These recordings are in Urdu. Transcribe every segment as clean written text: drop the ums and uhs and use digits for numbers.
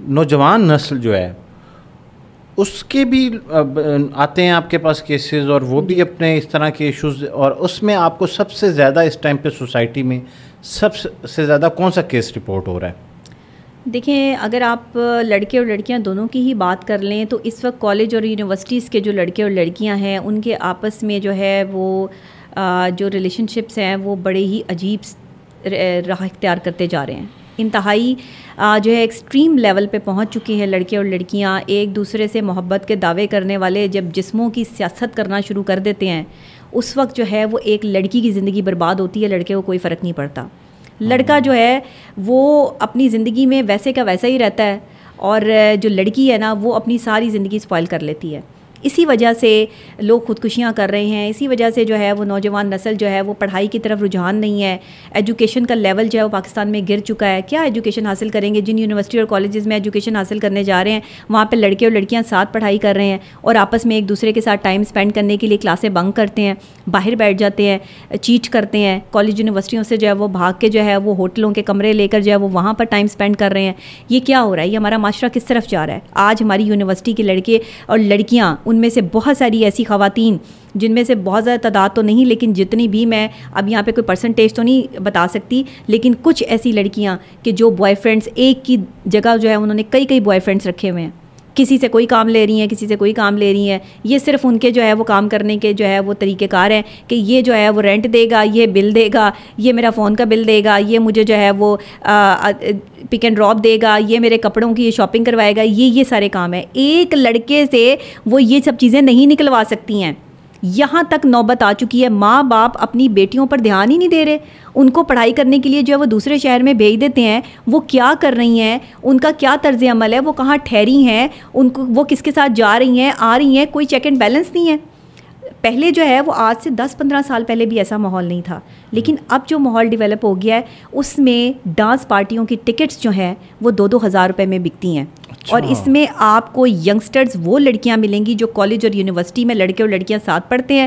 نوجوان نسل جو ہے اس کے بھی آتے ہیں آپ کے پاس کیسز، اور وہ بھی اپنے اس طرح کے ایشوز، اور اس میں آپ کو سب سے زیادہ اس ٹائم پہ سوسائٹی میں سب سے زیادہ کون سا کیس رپورٹ ہو رہا ہے؟ دیکھیں، اگر آپ لڑکے اور لڑکیاں دونوں کی ہی بات کر لیں تو اس وقت کالج اور یونیورسٹیز کے جو لڑکے اور لڑکیاں ہیں ان کے آپس میں جو ہے وہ جو ریلیشن شپس ہیں وہ بڑے ہی عجیب راہ اختیار کرتے جا رہے ہیں. انتہائی جو ہے ایکسٹریم لیول پہ پہنچ چکے ہیں لڑکے اور لڑکیاں. ایک دوسرے سے محبت کے دعوے کرنے والے جب جسموں کی سیاست کرنا شروع کر دیتے ہیں اس وقت جو ہے وہ ایک لڑکی کی زندگی برباد ہوتی ہے، لڑکے کو کوئی فرق نہیں پڑتا. لڑکا جو ہے وہ اپنی زندگی میں ویسے کا ویسا ہی رہتا ہے، اور جو لڑکی ہے نا وہ اپنی ساری زندگی اسپوائل کر لیتی ہے. اسی وجہ سے لوگ خودکشیاں کر رہے ہیں، اسی وجہ سے جو ہے وہ نوجوان نسل جو ہے وہ پڑھائی کی طرف رجحان نہیں ہے. ایجوکیشن کا لیول جو ہے وہ پاکستان میں گر چکا ہے. کیا ایجوکیشن حاصل کریں گے؟ جن یونیورسٹی اور کالجز میں ایجوکیشن حاصل کرنے جا رہے ہیں وہاں پہ لڑکے اور لڑکیاں ساتھ پڑھائی کر رہے ہیں اور آپس میں ایک دوسرے کے ساتھ ٹائم اسپینڈ کرنے کے لیے کلاسیں بنک کرتے ہیں، باہر بیٹھ جاتے ہیں، چیٹ کرتے ہیں. کالج یونیورسٹیوں سے جو ہے وہ بھاگ کے جو ہے وہ ہوٹلوں کے کمرے لے کر جو ہے وہ وہاں پر ٹائم اسپینڈ کر رہے ہیں. یہ کیا ہو رہا ہے؟ یہ ہمارا معاشرہ کس طرف جا رہا ہے؟ آج ہماری یونیورسٹی کے لڑکے اور لڑکیاں، ان میں سے بہت ساری ایسی خواتین جن میں سے بہت زیادہ تعداد تو نہیں لیکن جتنی بھی، میں اب یہاں پہ کوئی پرسنٹیج تو نہیں بتا سکتی، لیکن کچھ ایسی لڑکیاں کہ جو بوائے فرینڈس ایک کی جگہ جو ہے انہوں نے کئی بوائے فرینڈس رکھے ہوئے ہیں. کسی سے کوئی کام لے رہی ہیں، کسی سے کوئی کام لے رہی ہیں. یہ صرف ان کے جو ہے وہ کام کرنے کے جو ہے وہ طریقہ کار ہیں کہ یہ جو ہے وہ رینٹ دے گا، یہ بل دے گا، یہ میرا فون کا بل دے گا، یہ مجھے جو ہے وہ پک اینڈ ڈراپ دے گا، یہ میرے کپڑوں کی شاپنگ کروائے گا. یہ سارے کام ہیں. ایک لڑکے سے وہ یہ سب چیزیں نہیں نکلوا سکتی ہیں. یہاں تک نوبت آ چکی ہے ماں باپ اپنی بیٹیوں پر دھیان ہی نہیں دے رہے. ان کو پڑھائی کرنے کے لیے جو ہے وہ دوسرے شہر میں بھیج دیتے ہیں. وہ کیا کر رہی ہیں، ان کا کیا طرز عمل ہے، وہ کہاں ٹھہری ہیں، ان کو وہ کس کے ساتھ جا رہی ہیں، آ رہی ہیں، کوئی چیک اینڈ بیلنس نہیں ہے. پہلے جو ہے وہ آج سے 10-15 سال پہلے بھی ایسا ماحول نہیں تھا، لیکن اب جو ماحول ڈیولپ ہو گیا ہے اس میں ڈانس پارٹیوں کی ٹکٹس جو ہیں وہ 2-2 ہزار روپے میں بکتی ہیں. اور اس میں آپ کو ینگسٹرز وہ لڑکیاں ملیں گی جو کالج اور یونیورسٹی میں لڑکے اور لڑکیاں ساتھ پڑھتے ہیں.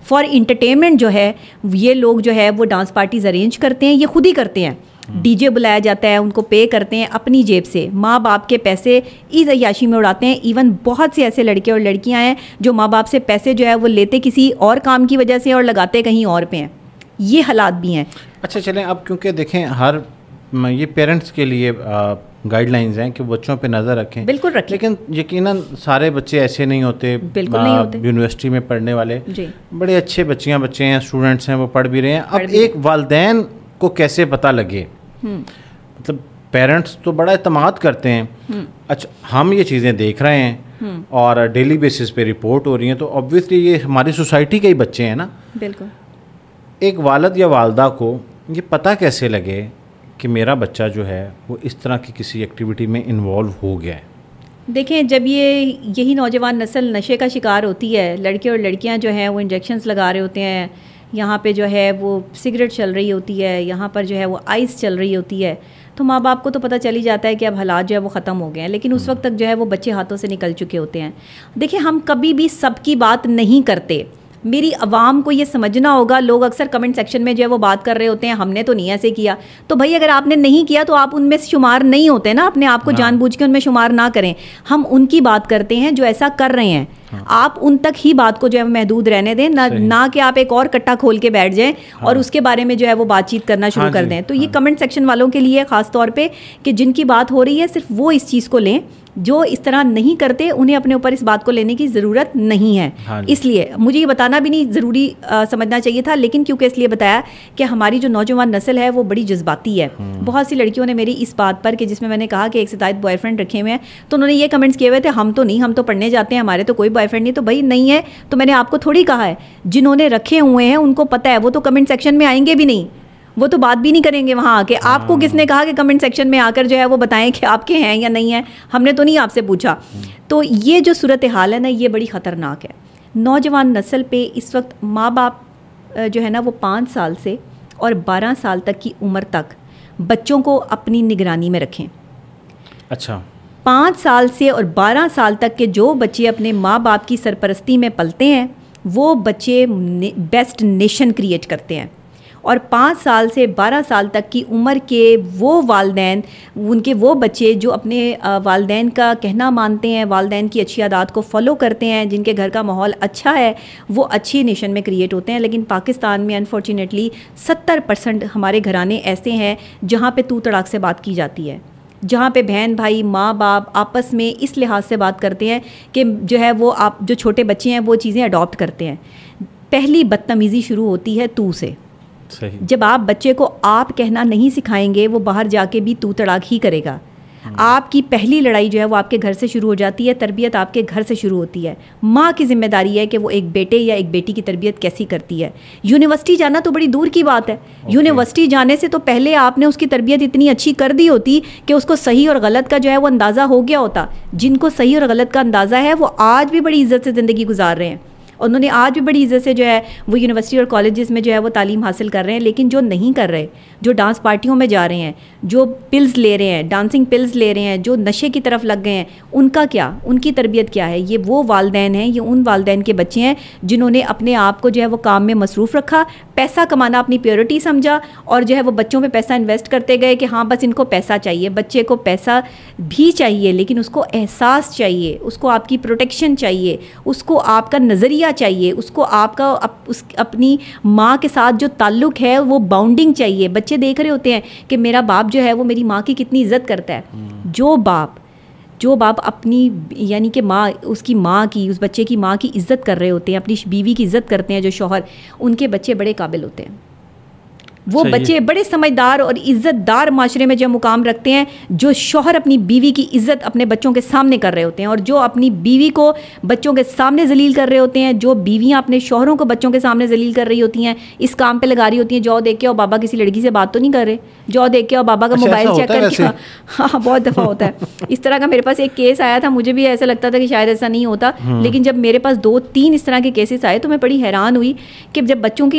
فار انٹرٹینمنٹ جو ہے یہ لوگ جو ہے وہ ڈانس پارٹیز ارینج کرتے ہیں، یہ خود ہی کرتے ہیں. ڈی جے بلایا جاتا ہے، ان کو پے کرتے ہیں اپنی جیب سے، ماں باپ کے پیسے عیز عیاشی میں اڑاتے ہیں. ایون بہت سے ایسے لڑکے اور لڑکیاں ہیں جو ماں باپ سے پیسے جو ہے وہ لیتے کسی اور کام کی وجہ سے اور لگاتے کہیں اور پہ ہیں. یہ حالات بھی ہیں. اچھا چلیں، اب کیونکہ دیکھیں یہ پیرنٹس کے لیے گائیڈ لائنز ہیں کہ بچوں پہ نظر رکھیں. بالکل رکھیں، لیکن یقیناً سارے بچے ایسے نہیں ہوتے. بالکل نہیں ہوتے. یونیورسٹی میں پڑھنے والے جی بڑے اچھے بچے ہیں، اسٹوڈنٹس ہیں، وہ پڑھ بھی رہے ہیں. اب ایک والدین کو کیسے پتہ لگے؟ مطلب پیرنٹس تو بڑا اعتماد کرتے ہیں. اچھا ہم یہ چیزیں دیکھ رہے ہیں اور ڈیلی بیسس پہ رپورٹ ہو رہی ہیں تو آبویسلی یہ ہماری سوسائٹی کے ہی بچے ہیں نا. بالکل. ایک والد یا والدہ کو یہ پتہ کیسے لگے کہ میرا بچہ جو ہے وہ اس طرح کی کسی ایکٹیویٹی میں انوالو ہو گیا ہے؟ دیکھیں، جب یہی نوجوان نسل نشے کا شکار ہوتی ہے، لڑکے اور لڑکیاں جو ہیں وہ انجیکشنز لگا رہے ہوتے ہیں، یہاں پہ جو ہے وہ سگریٹ چل رہی ہوتی ہے، یہاں پر جو ہے وہ آئس چل رہی ہوتی ہے، تو ماں باپ کو تو پتہ چل ہی جاتا ہے کہ اب حالات جو ہے وہ ختم ہو گئے ہیں. لیکن اس وقت تک جو ہے وہ بچے ہاتھوں سے نکل چکے ہوتے ہیں. دیکھیں، ہم کبھی بھی سب کی بات نہیں کرتے. میری عوام کو یہ سمجھنا ہوگا. لوگ اکثر کمنٹ سیکشن میں جو ہے وہ بات کر رہے ہوتے ہیں ہم نے تو نہیں ایسے کیا. تو بھائی اگر آپ نے نہیں کیا تو آپ ان میں شمار نہیں ہوتے نا. اپنے آپ کو جان بوجھ کے ان میں شمار نہ کریں. ہم ان کی بات کرتے ہیں جو ایسا کر رہے ہیں. آپ ان تک ہی بات کو جو ہے محدود رہنے دیں، نہ کہ آپ ایک اور کٹا کھول کے بیٹھ جائیں اور اس کے بارے میں جو ہے وہ بات چیت کرنا شروع کر دیں. تو یہ کمنٹ سیکشن والوں کے لیے خاص طور پہ کہ جن کی بات ہو رہی ہے صرف وہ اس چیز کو لیں. جو اس طرح نہیں کرتے انہیں اپنے اوپر اس بات کو لینے کی ضرورت نہیں ہے. اس لیے مجھے یہ بتانا بھی نہیں ضروری سمجھنا چاہیے تھا، لیکن کیونکہ اس لیے بتایا کہ ہماری جو نوجوان نسل ہے وہ بڑی جذباتی ہے. بہت سی لڑکیوں نے میری اس بات پر کہ جس میں نے کہا کہ ایک ستائد بوائے فرینڈ رکھے ہوئے ہیں تو انہوں نے یہ کمنٹس کیے ہوئے تھے ہم تو نہیں، ہم تو پڑھنے جاتے ہیں، ہمارے تو کوئی بوائے فرینڈ نہیں. تو بھائی نہیں ہے تو میں نے آپ کو تھوڑی کہا ہے. جنہوں نے رکھے ہوئے ہیں ان کو پتہ ہے، وہ تو کمنٹ سیکشن میں آئیں گے بھی نہیں، وہ تو بات بھی نہیں کریں گے وہاں آ کے. آپ کو کس نے کہا کہ کمنٹ سیکشن میں آ کر جو ہے وہ بتائیں کہ آپ کے ہیں یا نہیں ہیں؟ ہم نے تو نہیں آپ سے پوچھا. تو یہ جو صورتحال ہے نا یہ بڑی خطرناک ہے. نوجوان نسل پہ اس وقت ماں باپ جو ہے نا وہ 5 سال سے اور 12 سال تک کی عمر تک بچوں کو اپنی نگرانی میں رکھیں. اچھا 5 سال سے اور 12 سال تک کے جو بچے اپنے ماں باپ کی سرپرستی میں پلتے ہیں وہ بچے بیسٹ نیشن کریٹ کرتے ہیں. اور 5 سال سے 12 سال تک کی عمر کے وہ والدین، ان کے وہ بچے جو اپنے والدین کا کہنا مانتے ہیں، والدین کی اچھی عادات کو فالو کرتے ہیں، جن کے گھر کا ماحول اچھا ہے، وہ اچھی نیشن میں کریٹ ہوتے ہیں. لیکن پاکستان میں انفارچونیٹلی 70% ہمارے گھرانے ایسے ہیں جہاں پہ تو تڑاک سے بات کی جاتی ہے، جہاں پہ بہن بھائی ماں باپ آپس میں اس لحاظ سے بات کرتے ہیں کہ جو ہے وہ آپ جو چھوٹے بچے ہیں وہ چیزیں اڈاپٹ کرتے ہیں. پہلی بدتمیزی شروع ہوتی ہے تو سے. صحیح. جب آپ بچے کو آپ کہنا نہیں سکھائیں گے، وہ باہر جا کے بھی تو تڑاک ہی کرے گا. آپ کی پہلی لڑائی جو ہے وہ آپ کے گھر سے شروع ہو جاتی ہے، تربیت آپ کے گھر سے شروع ہوتی ہے. ماں کی ذمہ داری ہے کہ وہ ایک بیٹے یا ایک بیٹی کی تربیت کیسی کرتی ہے. یونیورسٹی جانا تو بڑی دور کی بات ہے. یونیورسٹی جانے سے تو پہلے آپ نے اس کی تربیت اتنی اچھی کر دی ہوتی کہ اس کو صحیح اور غلط کا جو ہے وہ اندازہ ہو گیا ہوتا. جن کو صحیح اور غلط کا اندازہ ہے وہ آج بھی بڑی عزت سے زندگی گزار رہے ہیں، انہوں نے آج بھی بڑی عزت سے جو ہے وہ یونیورسٹی اور کالجز میں جو ہے وہ تعلیم حاصل کر رہے ہیں. لیکن جو نہیں کر رہے، جو ڈانس پارٹیوں میں جا رہے ہیں، جو پلز لے رہے ہیں، ڈانسنگ پلز لے رہے ہیں، جو نشے کی طرف لگ گئے ہیں، ان کا کیا، ان کی تربیت کیا ہے؟ یہ وہ والدین ہیں، یہ ان والدین کے بچے ہیں جنہوں نے اپنے آپ کو جو ہے وہ کام میں مصروف رکھا، پیسہ کمانا اپنی پیورٹی سمجھا، اور جو ہے وہ بچوں پہ پیسہ انویسٹ کرتے گئے کہ ہاں بس ان کو پیسہ چاہیے. بچے کو پیسہ بھی چاہیے لیکن اس کو احساس چاہیے، اس کو آپ کی پروٹیکشن چاہیے، اس کو آپ کا نظریہ چاہیے، اس کو آپ کا اپنی ماں کے ساتھ جو تعلق ہے وہ باؤنڈنگ چاہیے. بچے دیکھ رہے ہوتے ہیں کہ میرا باپ جو ہے وہ میری ماں کی کتنی عزت کرتا ہے. جو باپ اپنی یعنی کہ ماں، اس کی ماں کی، اس بچے کی ماں کی عزت کر رہے ہوتے ہیں، اپنی بیوی کی عزت کرتے ہیں جو شوہر، ان کے بچے بڑے قابل ہوتے ہیں. وہ بچے بڑے سمجھدار اور عزت دار معاشرے میں جو مقام رکھتے ہیں، جو شوہر اپنی بیوی کی عزت اپنے بچوں کے سامنے کر رہے ہوتے ہیں، اور جو اپنی بیوی کو بچوں کے سامنے ذلیل کر رہے ہوتے ہیں، جو بیویاں اپنے شوہروں کو بچوں کے سامنے ذلیل کر رہی ہوتی ہیں، اس کام پہ لگا رہی ہوتی ہیں. جو دیکھ کے اور بابا کسی لڑکی سے بات تو نہیں کر رہے، جو دیکھ کے اور بابا کا موبائل چیک کر کے. ہاں بہت دفعہ ہوتا ہے اس طرح کا. میرے پاس ایک کیس آیا تھا، مجھے بھی ایسا لگتا تھا کہ شاید ایسا نہیں ہوتا، لیکن جب میرے پاس 2-3 اس طرح کے کیسز آئے تو میں بڑی حیران ہوئی کہ جب بچوں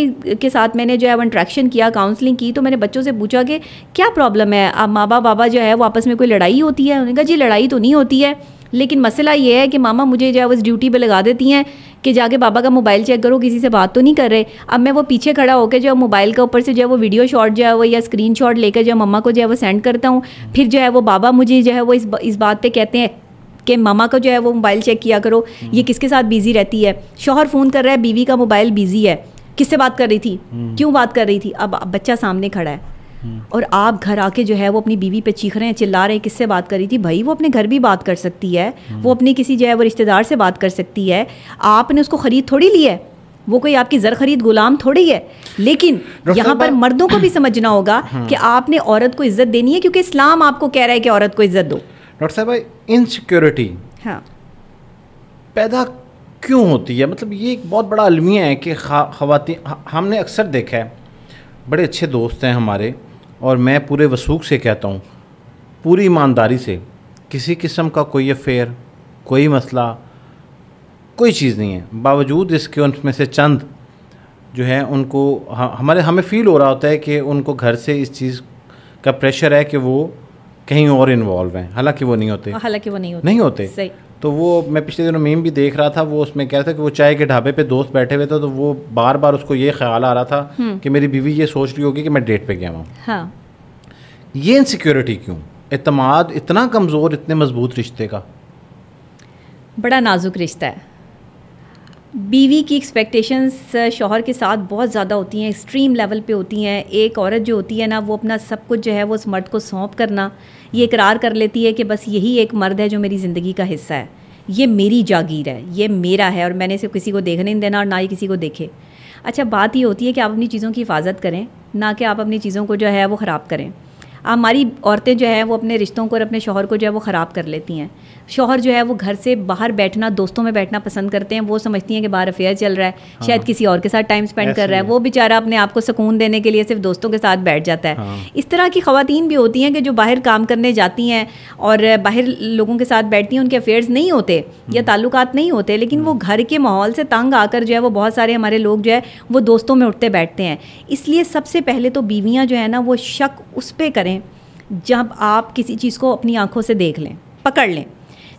کے ساتھ میں نے جو ہے وہ انٹریکشن کیا، کاؤنسلنگ کی، تو میں نے بچوں سے پوچھا کہ کیا پرابلم ہے، اب ماں بابا جو ہے وہ آپس میں کوئی لڑائی ہوتی ہے؟ انہوں نے کہا جی لڑائی تو نہیں ہوتی ہے، لیکن مسئلہ یہ ہے کہ ماما مجھے جو ہے وہ اس ڈیوٹی پہ لگا دیتی ہیں کہ جا کے بابا کا موبائل چیک کرو، کسی سے بات تو نہیں کر رہے. اب میں وہ پیچھے کھڑا ہو کے جو موبائل کا اوپر سے جو ہے وہ ویڈیو شاٹ جو ہے وہ یا اسکرین شاٹ لے کے جو مما کو جو ہے وہ سینڈ کرتا ہوں. پھر جو ہے وہ بابا مجھے جو ہے وہ اس بات پہ کہتے ہیں کہ ماما کو جو ہے وہ موبائل چیک کیا کرو، یہ کس کے ساتھ بیزی رہتی ہے. شوہر فون کر رہا ہے، بیوی کا موبائل بیزی ہے، کس سے بات کر رہی تھی، کیوں بات کر رہی تھی. اب بچہ سامنے کھڑا ہے اور آپ گھر آ کے جو ہے وہ اپنی بیوی پہ چیخ رہے ہیں، چلا رہے ہیں کس سے بات کر رہی تھی. بھائی وہ اپنے گھر بھی بات کر سکتی ہے، وہ اپنی کسی جو ہے وہ رشتہ دار سے بات کر سکتی ہے. آپ نے اس کو خرید تھوڑی لی ہے، وہ کوئی آپ کی زر خرید غلام تھوڑی ہے. لیکن یہاں پر مردوں کو بھی سمجھنا ہوگا کہ آپ نے عورت کو عزت دینی ہے، کیونکہ اسلام آپ کو کہہ رہا ہے کہ عورت کو عزت دو. ڈاکٹر صاحب انسیکیورٹی ہاں پیدا کیوں ہوتی ہے؟ مطلب یہ ایک بہت بڑا المیہ ہے کہ خواتین، ہم نے اکثر دیکھا ہے، بڑے اچھے دوست ہیں ہمارے، اور میں پورے وثوق سے کہتا ہوں، پوری ایمانداری سے، کسی قسم کا کوئی افیئر، کوئی مسئلہ، کوئی چیز نہیں ہے. باوجود اس کے ان میں سے چند جو ہے ان کو ہمیں فیل ہو رہا ہوتا ہے کہ ان کو گھر سے اس چیز کا پریشر ہے کہ وہ کہیں اور انوالو ہیں، حالانکہ وہ نہیں ہوتے. صحیح. تو وہ میں پچھلے دنوں میم بھی دیکھ رہا تھا، وہ اس میں کہہ رہا تھا کہ وہ چائے کے ڈھابے پہ دوست بیٹھے ہوئے تھے، تو وہ بار بار اس کو یہ خیال آ رہا تھا کہ میری بیوی یہ سوچ رہی ہوگی کہ میں ڈیٹ پہ گیا ہوں. ہاں یہ انسیکیورٹی کیوں؟ اعتماد اتنا کمزور، اتنے مضبوط رشتے کا. بڑا نازک رشتہ ہے. بیوی کی ایکسپیکٹیشنز شوہر کے ساتھ بہت زیادہ ہوتی ہیں، ایکسٹریم لیول پہ ہوتی ہیں. ایک عورت جو ہوتی ہے نا، وہ اپنا سب کچھ جو ہے وہ اس مرد کو سونپ کرنا، یہ اقرار کر لیتی ہے کہ بس یہی ایک مرد ہے جو میری زندگی کا حصہ ہے، یہ میری جاگیر ہے، یہ میرا ہے، اور میں نے اسے کسی کو دیکھنے نہیں دینا اور نہ ہی کسی کو دیکھے. اچھا بات یہ ہوتی ہے کہ آپ اپنی چیزوں کی حفاظت کریں، نہ کہ آپ اپنی چیزوں کو جو ہے وہ خراب کریں. ہماری عورتیں جو ہے وہ اپنے رشتوں کو اور اپنے شوہر کو جو ہے وہ خراب کر لیتی ہیں. شوہر جو ہے وہ گھر سے باہر بیٹھنا، دوستوں میں بیٹھنا پسند کرتے ہیں. وہ سمجھتی ہیں کہ باہر افیئر چل رہا ہے، شاید کسی اور کے ساتھ ٹائم اسپینڈ کر رہا ہے. وہ بیچارہ اپنے آپ کو سکون دینے کے لیے صرف دوستوں کے ساتھ بیٹھ جاتا ہے. اس طرح کی خواتین بھی ہوتی ہیں کہ جو باہر کام کرنے جاتی ہیں اور باہر لوگوں کے ساتھ بیٹھتی ہیں، ان کے افیئرز نہیں ہوتے یا تعلقات نہیں ہوتے، لیکن وہ گھر کے ماحول سے تنگ آ کر جو ہے وہ بہت سارے ہمارے لوگ جو ہے وہ دوستوں میں اٹھتے بیٹھتے ہیں. اس لیے سب سے پہلے تو بیویاں جو ہے نا وہ شک اس پہ کریں جب آپ کسی چیز کو اپنی آنکھوں سے دیکھ لیں، پکڑ لیں.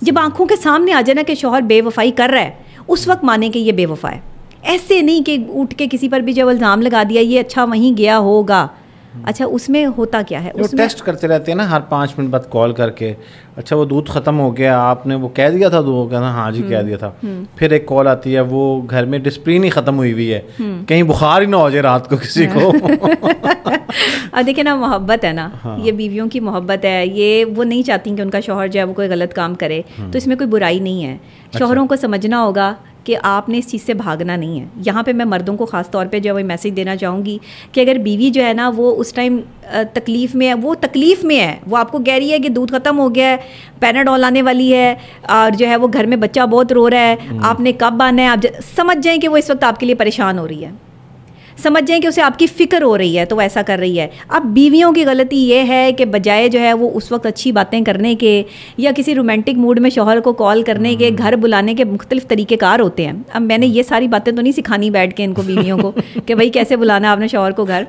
جب آنکھوں کے سامنے آ جائے نا کہ شوہر بے وفائی کر رہا ہے، اس وقت مانیں کہ یہ بے وفا ہے. ایسے نہیں کہ اٹھ کے کسی پر بھی جب الزام لگا دیا یہ اچھا وہیں گیا ہوگا. اچھا اس میں ہوتا کیا ہے؟ اس میں ٹیسٹ کرتے رہتے ہیں نا ہر 5 منٹ بعد کال کر کے, اچھا وہ دودھ ختم ہو گیا, آپ نے وہ کہہ دیا تھا, دودھ کہنا ہاں جی کہہ دیا تھا. پھر ایک کال آتی ہے وہ گھر میں ڈسپلن ہی ختم ہوئی ہوئی ہے, کہیں بخار ہی نہ ہو جائے رات کو کسی کو. اب دیکھیں نا محبت ہے نا, یہ بیویوں کی محبت ہے, یہ وہ نہیں چاہتی کہ ان کا شوہر جو ہے وہ کوئی غلط کام کرے, تو اس میں کوئی برائی نہیں ہے. شوہروں کو سمجھنا ہوگا کہ آپ نے اس چیز سے بھاگنا نہیں ہے. یہاں پہ میں مردوں کو خاص طور پہ جو ہے میسیج دینا چاہوں گی کہ اگر بیوی جو ہے نا وہ اس ٹائم تکلیف میں ہے, وہ تکلیف میں ہے, وہ آپ کو کہہ رہی ہے کہ دودھ ختم ہو گیا ہے, پیناڈول آنے والی ہے, اور جو ہے وہ گھر میں بچہ بہت رو رہا ہے, آپ نے کب آنا ہے, آپ سمجھ جائیں کہ وہ اس وقت آپ کے لیے پریشان ہو رہی ہے, سمجھ جائیں کہ اسے آپ کی فکر ہو رہی ہے, تو وہ ایسا کر رہی ہے. اب بیویوں کی غلطی یہ ہے کہ بجائے جو ہے وہ اس وقت اچھی باتیں کرنے کے یا کسی رومانٹک موڈ میں شوہر کو کال کرنے کے, گھر بلانے کے مختلف طریقے کار ہوتے ہیں. اب میں نے یہ ساری باتیں تو نہیں سکھانی بیٹھ کے ان کو بیویوں کو کہ بھائی کیسے بلانا ہے آپ نے شوہر کو گھر,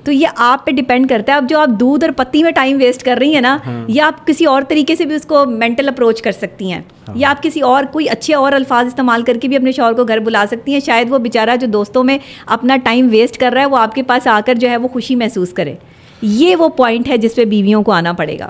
تو یہ آپ پہ ڈپینڈ کرتا ہے. اب جو آپ دودھ اور پتی میں ٹائم ویسٹ کر رہی ہیں نا, یا آپ کسی اور طریقے سے بھی اس کو مینٹل اپروچ کر سکتی ہیں, یا آپ کسی اور کوئی اچھے اور الفاظ استعمال کر کے بھی اپنے شوہر کو گھر بلا سکتی ہیں. شاید وہ بیچارہ جو دوستوں میں اپنا ٹائم ویسٹ کر رہا ہے وہ آپ کے پاس آ کر جو ہے وہ خوشی محسوس کرے. یہ وہ پوائنٹ ہے جس پہ بیویوں کو آنا پڑے گا.